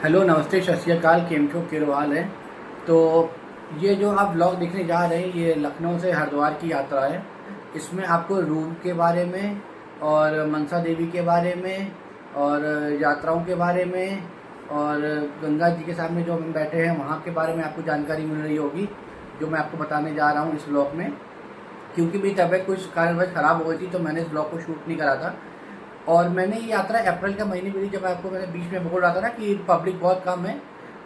Hello, नमस्ते, सत श्री अकाल। केम छो किरवाल है। तो ये जो आप ब्लॉग देखने जा रहे हैं, ये लखनऊ से हरिद्वार की यात्रा है। इसमें आपको रूम के बारे में और मनसा देवी के बारे में और यात्राओं के बारे में और गंगा जी के सामने जो हम बैठे हैं वहाँ के बारे में आपको जानकारी मिल रही होगी, जो मैं आपको बताने जा रहा हूँ इस ब्लॉग में। क्योंकि मेरी तबीयत कुछ कारणवश ख़राब हो गई थी, तो मैंने इस ब्लॉग को शूट नहीं करा था। और मैंने ये यात्रा अप्रैल के महीने में, जब आपको मैंने बीच में बोल रहा था ना कि पब्लिक बहुत कम है,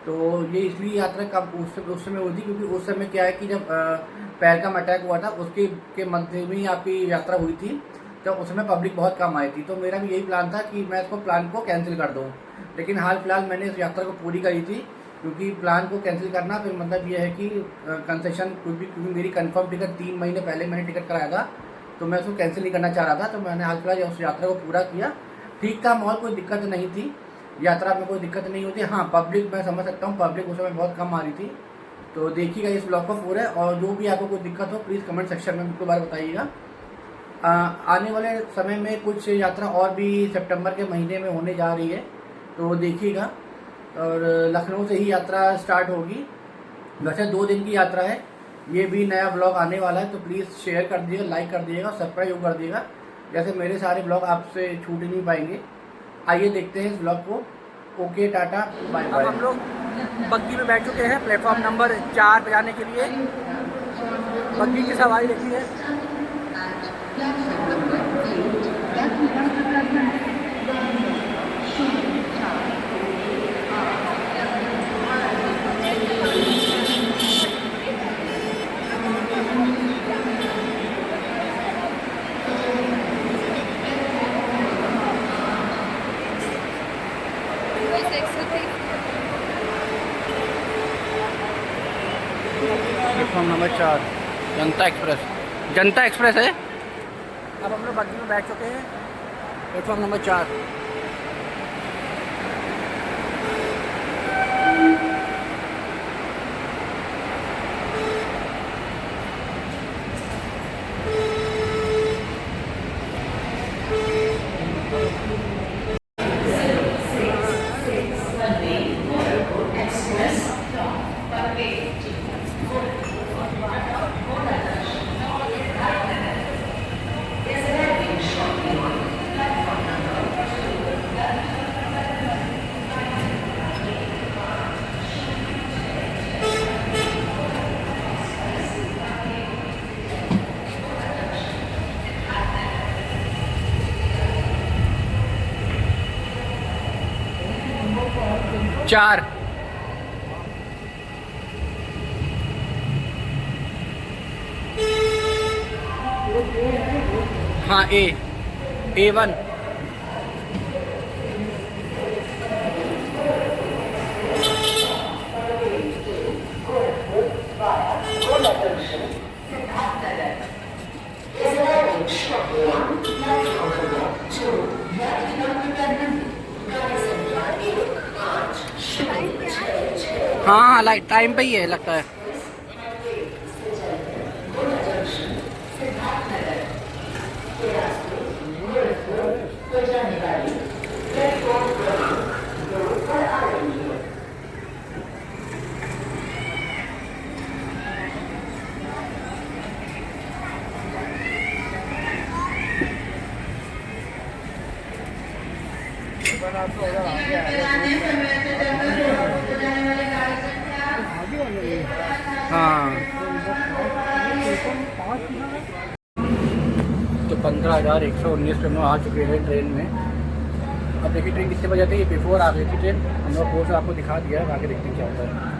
तो ये इसलिए यात्रा कम उस समय हुई थी क्योंकि उस समय क्या है कि जब पहलगाम अटैक हुआ था उसके मध्य में ही आपकी यात्रा हुई थी। तो उस समय पब्लिक बहुत कम आई थी, तो मेरा भी यही प्लान था कि मैं इसको प्लान को कैंसिल कर दूँ। लेकिन हाल फिलहाल मैंने इस यात्रा को पूरी करी थी, क्योंकि प्लान को कैंसिल करना फिर मतलब ये है कि कंसेशन कुछ भी, क्योंकि मेरी कंफर्म टिकट 3 महीने पहले मैंने टिकट कराया था, तो मैं उसको कैंसिल नहीं करना चाह रहा था। तो मैंने हाल फिलहाल उस यात्रा को पूरा किया। ठीक था माहौल, कोई दिक्कत नहीं थी, यात्रा में कोई दिक्कत नहीं होती। हाँ, पब्लिक मैं समझ सकता हूँ, पब्लिक उस समय बहुत कम आ रही थी। तो देखिएगा इस ब्लॉग को पूरा, और जो भी आपको कोई दिक्कत हो प्लीज़ कमेंट सेक्शन में मुझको बार बताइएगा। आने वाले समय में कुछ यात्रा और भी सितंबर के महीने में होने जा रही है, तो देखिएगा। और लखनऊ से ही यात्रा स्टार्ट होगी। वैसे 2 दिन की यात्रा है। ये भी नया ब्लॉग आने वाला है, तो प्लीज़ शेयर कर दिएगा, लाइक कर दिएगा और सब्सक्राइब कर दिएगा। जैसे मेरे सारे ब्लॉग आपसे छूट ही नहीं पाएंगे। आइए देखते हैं इस ब्लॉग को। Okay, tata, bye bye. हम लोग बग्गी में बैठ चुके हैं प्लेटफॉर्म नंबर 4 पे जाने के लिए। बग्गी की सवारी देखी है। प्लेटफॉर्म नंबर 4 जनता एक्सप्रेस है। अब हम लोग बग्गी में बैठ चुके हैं, प्लेटफॉर्म नंबर 4। चार। हाँ, A1। हाँ, लाइट टाइम पे ही है लगता है। हाँ, तो 15,119 पे हम लोग आ चुके हैं ट्रेन में। अब देखिए ट्रेन कितने बजे आती है। बिफोर आ गई थी ट्रेन, हम लोग कोर्स आपको दिखा दिया है, आगे देखते हैं क्या होता है।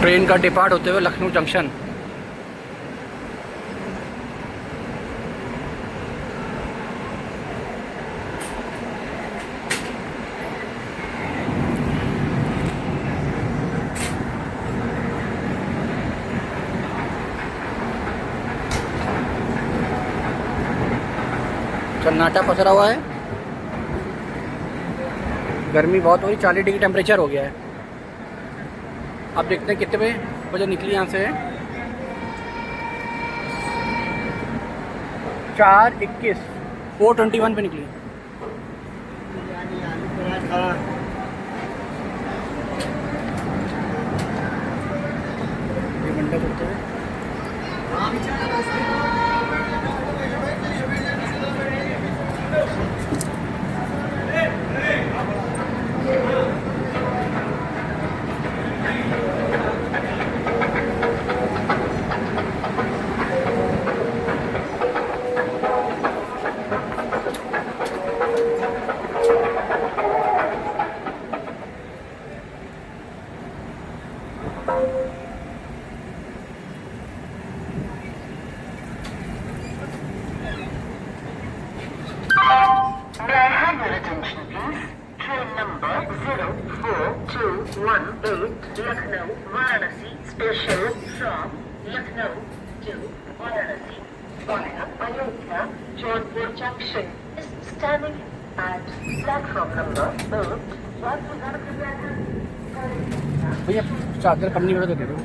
ट्रेन का डिपार्ट होते हुए लखनऊ जंक्शन। सन्नाटा पसरा हुआ है। गर्मी बहुत हो रही, 40 डिग्री टेम्परेचर हो गया है। अब देखते हैं कितने बजे निकली यहाँ से। 4:21, 4:21 पे निकली। ये घंटा चलते हुए May I have your attention, please? Train number 04218 Lucknow Varanasi special from Lucknow to Varanasi via Ayodhya Jodhpur Junction is standing at platform number 8. भैया चादर कम नहीं हो रहा तो दे दो।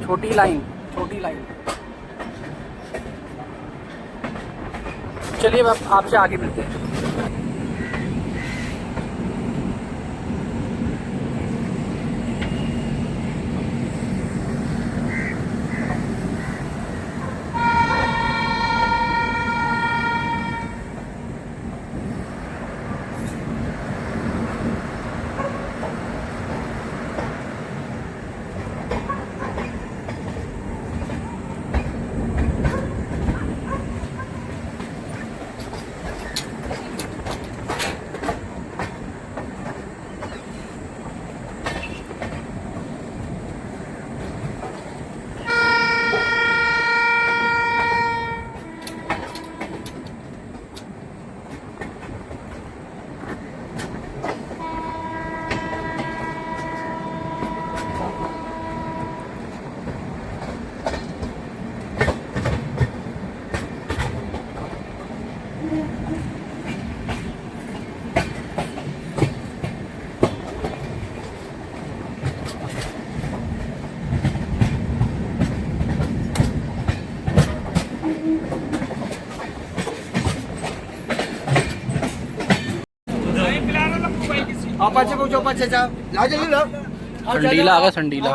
छोटी लाइन, छोटी लाइन। चलिए अब आपसे आगे मिलते हैं। संडीला आ गया, संडीला।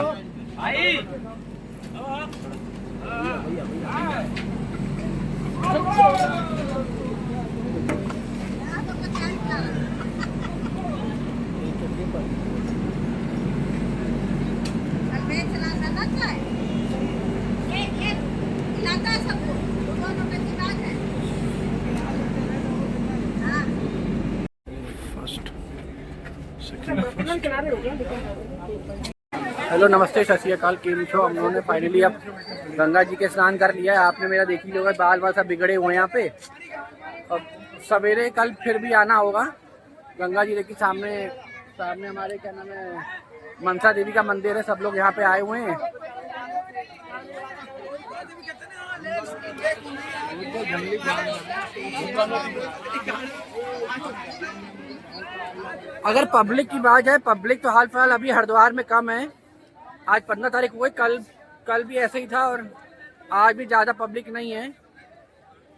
हेलो, नमस्ते, सत श्री अकाल, केम छो। हम लोगों ने फाइनली अब गंगा जी के स्नान कर लिया है। आपने मेरा देख ही होगा, बाल बाल सब बिगड़े हुए हैं यहाँ पे। अब सवेरे कल फिर भी आना होगा। गंगा जी देखिए सामने, सामने हमारे क्या नाम है, मनसा देवी का मंदिर है। सब लोग यहाँ पे आए हुए हैं। अगर पब्लिक की बात है, पब्लिक तो हाल फिलहाल अभी हरिद्वार में कम है। आज 15 तारीख हुई, कल भी ऐसे ही था और आज भी ज़्यादा पब्लिक नहीं है।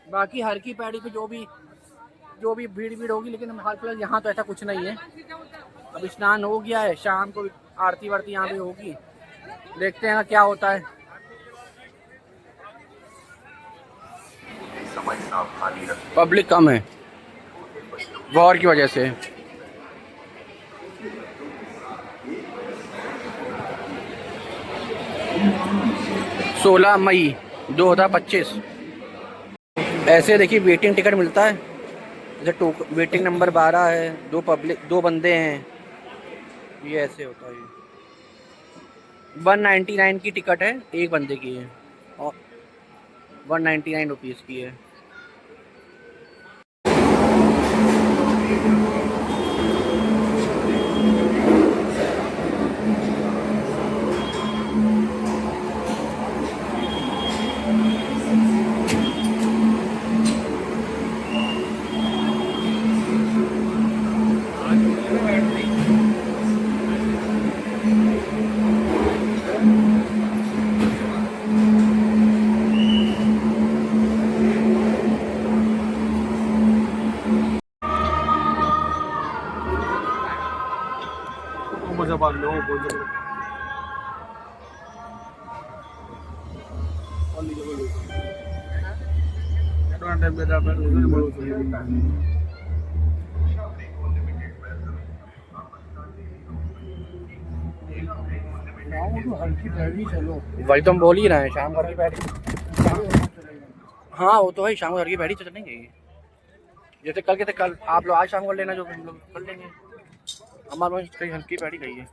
बाकी हर की पैड़ी पे जो भी भीड़ होगी, लेकिन हाल फिलहाल यहाँ तो ऐसा कुछ नहीं है। अब स्नान हो गया है, शाम को आरती वारती यहाँ पे होगी। देखते हैं क्या होता है। पब्लिक कम है वॉर की वजह से। 16 मई 2025। ऐसे देखिए वेटिंग टिकट मिलता है। जैसे वेटिंग नंबर 12 है, दो बंदे हैं, ये ऐसे होता है। 199 की टिकट है, एक बंदे की है और 199 रुपीज़ की है। मजा बात लो बोल दो टाइम पे जाकर उधर बोलो वही तो हम बोल ही रहे हैं, शाम को हल्की पैड़ी। हाँ वो तो है, शाम को हल्की पैड़ी तो चलेंगे। जैसे कल के थे, कल आप लोग आज शाम को लेना जो हम लोग कर लेंगे। हमारे पास कहीं हल्की पैड़ी गई है।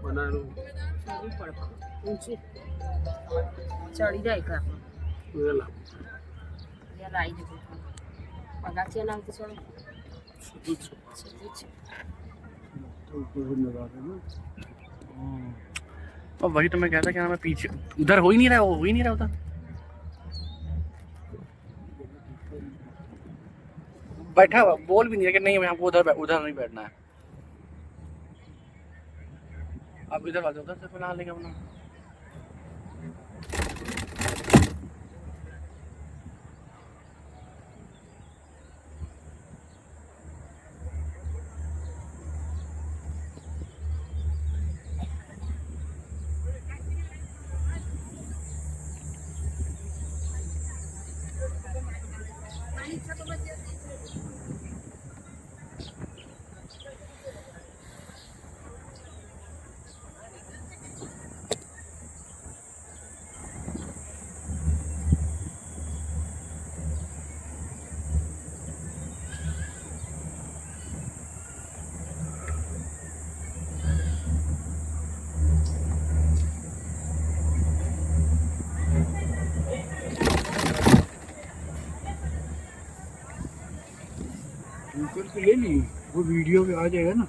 बना लो चढ़ी जाए का वेला या लाई दे पगाचे ना तो छोड़ और वही तो मैं कहता कि मैं पीछे उधर हो ही नहीं रहा, वो हो ही नहीं रहा उधर। बैठा हुआ बोल भी नहीं रहा कि नहीं हमको उधर नहीं बैठना है। अब इधर बात उधर से बना लेंगे अपना। ले ली वो वीडियो पे आ जाएगा ना।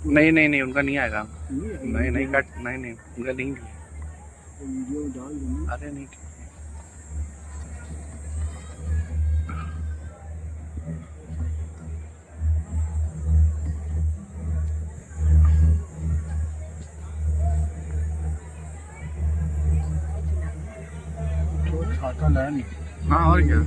नहीं नहीं नहीं, उनका नहीं आएगा। नहीं नहीं कट, नहीं नहीं उनका नहीं। वीडियो डाल देंगे। अरे नहीं, छाता लाया नहीं। हाँ और क्या।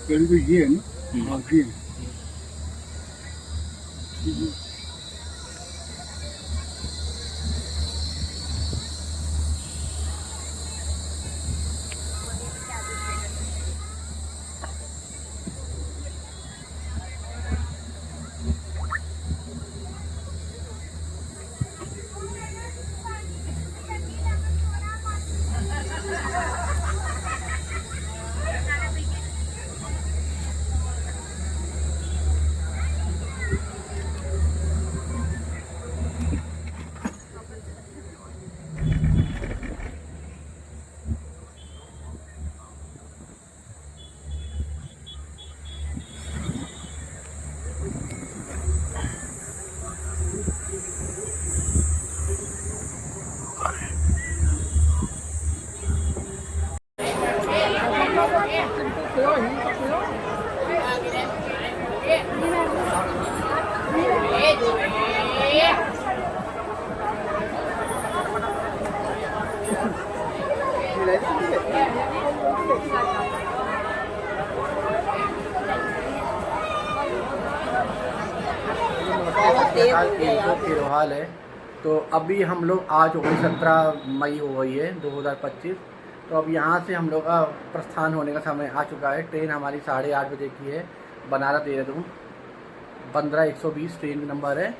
पेड़ भी ये है ना। हाँ ये किरवाल है। तो अभी हम लोग आज हो गई 17 मई हो गई है 2025। तो अब यहाँ से हम लोग का प्रस्थान होने का समय आ चुका है। ट्रेन हमारी 8:30 बजे की है, बनारस देहरादून 15-120 ट्रेन नंबर है।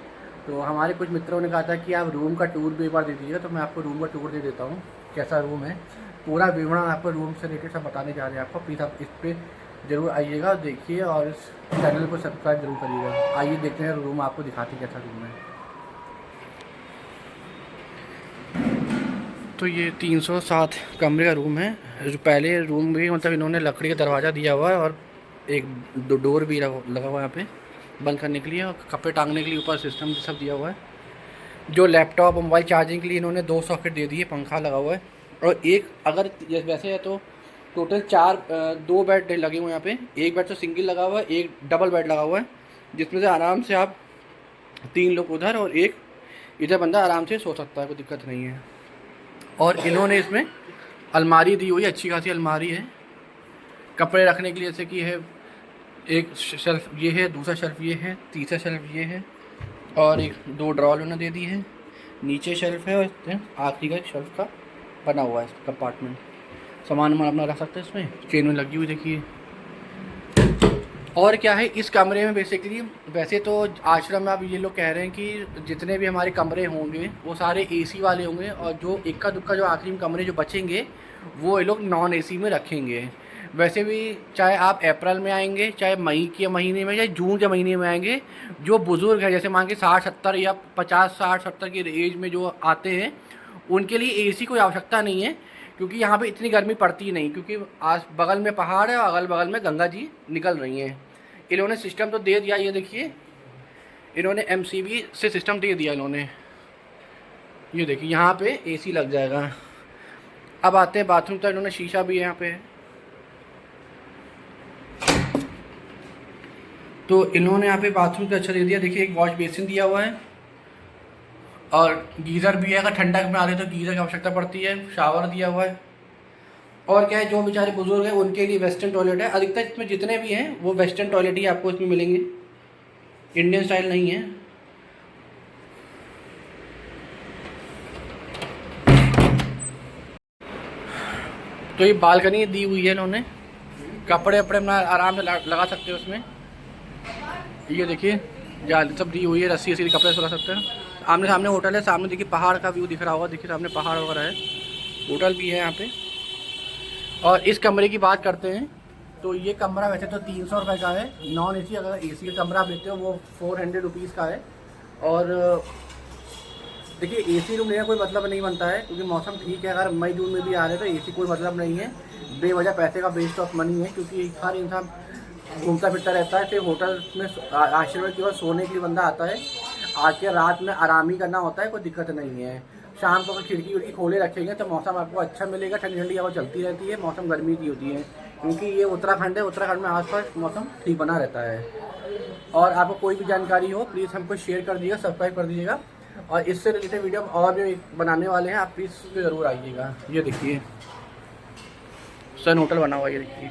तो हमारे कुछ मित्रों ने कहा था कि आप रूम का टूर भी एक बार दे दीजिएगा, तो मैं आपको रूम का टूर दे देता हूँ। कैसा रूम है, पूरा विवरण आपको रूम से रिलेटेड सब बताने जा रहे हैं आपको। प्लीज़ आप इस पर ज़रूर आइएगा, देखिए और इस चैनल को सब्सक्राइब जरूर करिएगा। आइए देखते हैं रूम, आपको दिखाते कैसा रूम है। तो ये 307 कमरे का रूम है। जो पहले रूम भी मतलब इन्होंने लकड़ी का दरवाज़ा दिया हुआ है और एक डोर भी लगा हुआ है यहाँ पे बंद करने के लिए, और कपड़े टांगने के लिए ऊपर सिस्टम सब दिया हुआ है। जो लैपटॉप मोबाइल चार्जिंग के लिए इन्होंने 2 सॉकेट दे दिए, पंखा लगा हुआ है। और एक अगर वैसे है तो टोटल 2 बेड लगे हुए हैं यहाँ पे। एक बेड तो सिंगल लगा हुआ है, एक डबल बेड लगा हुआ है, जिसमें से आराम से आप 3 लोग उधर और एक इधर बंदा आराम से सो सकता है, कोई दिक्कत नहीं है। और इन्होंने इसमें अलमारी दी हुई है, अच्छी खासी अलमारी है कपड़े रखने के लिए। जैसे कि है एक शेल्फ ये है, दूसरा शेल्फ ये है, तीसरा शेल्फ ये है, और 2 ड्रॉर उन्होंने दे दी है। नीचे शेल्फ है और आखिरी का एक शेल्फ का बना हुआ है कंपार्टमेंट, सामान अपना रख सकते हैं इसमें। चेन में लगी हुई देखिए। और क्या है इस कमरे में बेसिकली, वैसे तो आश्रम में अब ये लोग कह रहे हैं कि जितने भी हमारे कमरे होंगे वो सारे एसी वाले होंगे, और जो इक्का दुक्का जो आखिरी में कमरे जो बचेंगे वो ये लोग नॉन एसी में रखेंगे। वैसे भी चाहे आप अप्रैल में आएंगे, चाहे मई के महीने में, चाहे जून के महीने में आएंगे, जो बुज़ुर्ग हैं जैसे मान के 60-70 या 50-60-70 की एज में जो आते हैं, उनके लिए एसी कोई आवश्यकता नहीं है, क्योंकि यहाँ पे इतनी गर्मी पड़ती नहीं, क्योंकि आज बगल में पहाड़ है और अगल बगल में गंगा जी निकल रही हैं। इन्होंने सिस्टम तो दे दिया, ये देखिए इन्होंने MCB से सिस्टम दे दिया इन्होंने। ये देखिए यहाँ पे एसी लग जाएगा। अब आते हैं बाथरूम, तो इन्होंने शीशा भी यहाँ पे, तो इन्होंने यहाँ पे बाथरूम तो अच्छा दे दिया। देखिए एक वॉश बेसिन दिया हुआ है और गीज़र भी है, अगर ठंडक में आ रहे तो गीज़र की आवश्यकता पड़ती है। शावर दिया हुआ है। और क्या है, जो बेचारे बुजुर्ग हैं उनके लिए वेस्टर्न टॉयलेट है। अधिकतर इसमें जितने भी हैं वो वेस्टर्न टॉयलेट ही आपको इसमें मिलेंगे, इंडियन स्टाइल नहीं है। तो ये बालकनी दी हुई है इन्होंने, कपड़े अपने अपना आराम से लगा सकते हो उसमें। ये देखिए जाली सब दी हुई है, रस्सी से कपड़े सुला सकते हैं। आमने सामने होटल है, सामने देखिए पहाड़ का व्यू दिख रहा होगा, देखिए सामने पहाड़ वगैरह है, होटल भी है यहाँ पे। और इस कमरे की बात करते हैं तो ये कमरा वैसे तो 300 रुपये का है नॉन एसी। अगर एसी का कमरा आप लेते हो वो 400 रुपीज़ का है। और देखिए एसी रूम लेने का कोई मतलब नहीं बनता है, क्योंकि मौसम ठीक है। अगर मई जून में भी आ रहे तो एसी कोई मतलब नहीं है, बेवजह पैसे का वेस्ट ऑफ मनी है, क्योंकि हर इंसान घूमता फिरता रहता है। सिर्फ होटल में आश्रम में केवल सोने के लिए बंदा आता है, आज के रात में आराम ही करना होता है, कोई दिक्कत नहीं है। शाम को अगर खिड़की उड़की खोले रखेंगे तो मौसम आपको अच्छा मिलेगा, ठंडी ठंडी हवा चलती रहती है, मौसम गर्मी की होती है, क्योंकि ये उत्तराखंड है। उत्तराखंड में आसपास मौसम ठीक बना रहता है। और आपको कोई भी जानकारी हो प्लीज़ हमको शेयर कर दीजिएगा, सब्सक्राइब कर दीजिएगा। और इससे रिलेटेड वीडियो हम और भी बनाने वाले हैं, आप प्लीज़ उस पर ज़रूर आइएगा। ये देखिए सन होटल बना हुआ है, ये देखिए।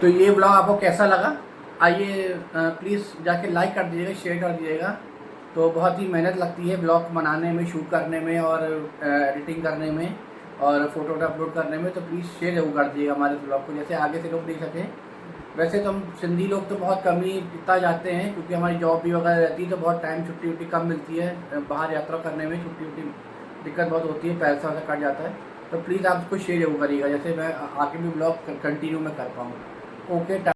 तो ये ब्लॉग आपको कैसा लगा, आइए प्लीज़ जाके लाइक कर दीजिएगा, शेयर कर दीजिएगा। तो बहुत ही मेहनत लगती है ब्लॉग बनाने में, शूट करने में और एडिटिंग करने में और फ़ोटो अपलोड करने में। तो प्लीज़ शेयर जरूर कर दीजिएगा हमारे ब्लॉग को, जैसे आगे से लोग देख सकें। वैसे तो हम सिंधी लोग तो बहुत कम ही इतना जाते हैं, क्योंकि हमारी जॉब भी वगैरह रहती है, तो बहुत टाइम छुट्टी वुट्टी कम मिलती है, बाहर यात्रा करने में छुट्टी वुट्टी दिक्कत बहुत होती है, पैसा वैसा कट जाता है। तो प्लीज़ आप उसको शेयर जरूर करिएगा, जैसे मैं आगे भी ब्लॉग कंटिन्यू में कर पाऊँ। ओके।